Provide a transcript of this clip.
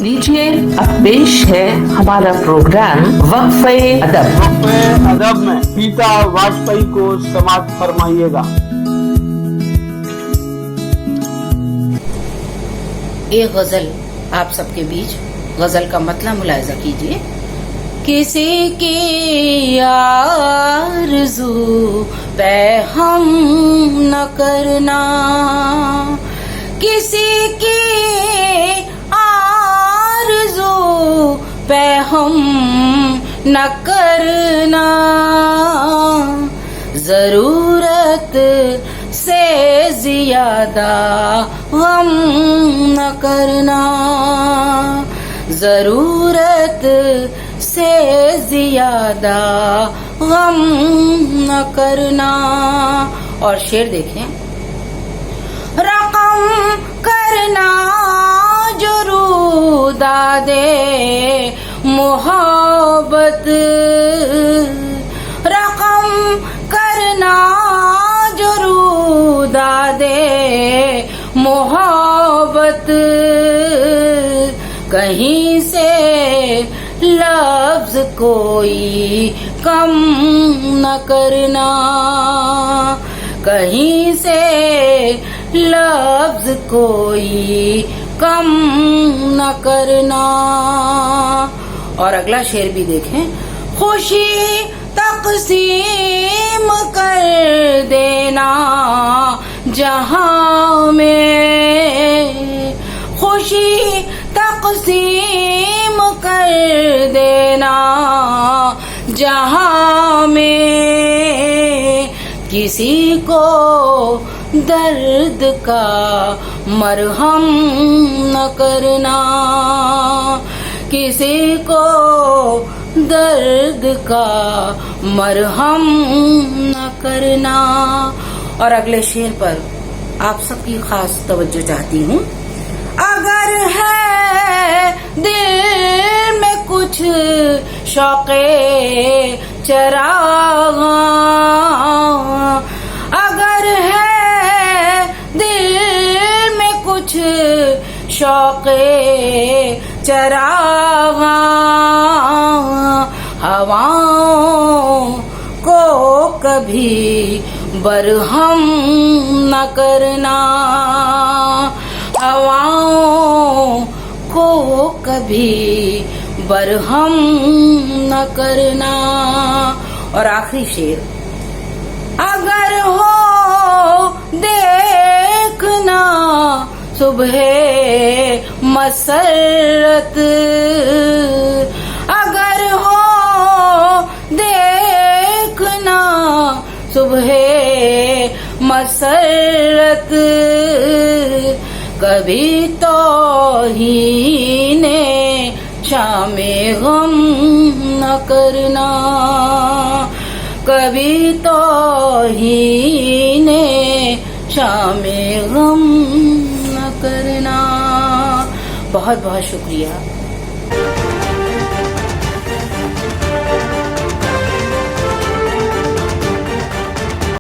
लीजिए अब पेश है हमारा प्रोग्राम वक्फे अदब। वक्फे अदब में पिता वाजपेयी को समाप्त फरमाइएगा। ये गजल आप सबके बीच, गजल का मतलब मुलाहिजा कीजिए। किसी की आरज़ू पे हम न करना, किसी की आरज़ू पे हम न करना, जरूरत से ज्यादा हम न करना, जरूरत से ज्यादा हम न करना। और शेर देखें, रकम करना जो रुदा दे मोहब्बत, रकम करना जो रुदा दे मोहब्बत, कहीं से लफ्ज कोई कम न करना, कहीं से लफ्ज कोई कम न करना। और अगला शेर भी देखें, खुशी तक़सीम कर देना जहां में, खुशी तक़सीम कर देना जहां में, किसी को दर्द का मरहम न करना, किसी को दर्द का मरहम न करना। और अगले शेर पर आप सबकी खास तवज्जो चाहती हूँ। अगर है दिल में कुछ शौक़े चराग़, अगर है दिल में कुछ शौक़े चराग़, हवाओं को कभी बरहम न करना, हवाओं को कभी बरहम न करना। और आखिरी शेर, अगर हो देखना सुबह मसरत, अगर हो देखना सुबह मसरत, कभी तो ही ने शामे गम न करना, कभी तो ही ने शामे गम न करना। बहुत बहुत शुक्रिया।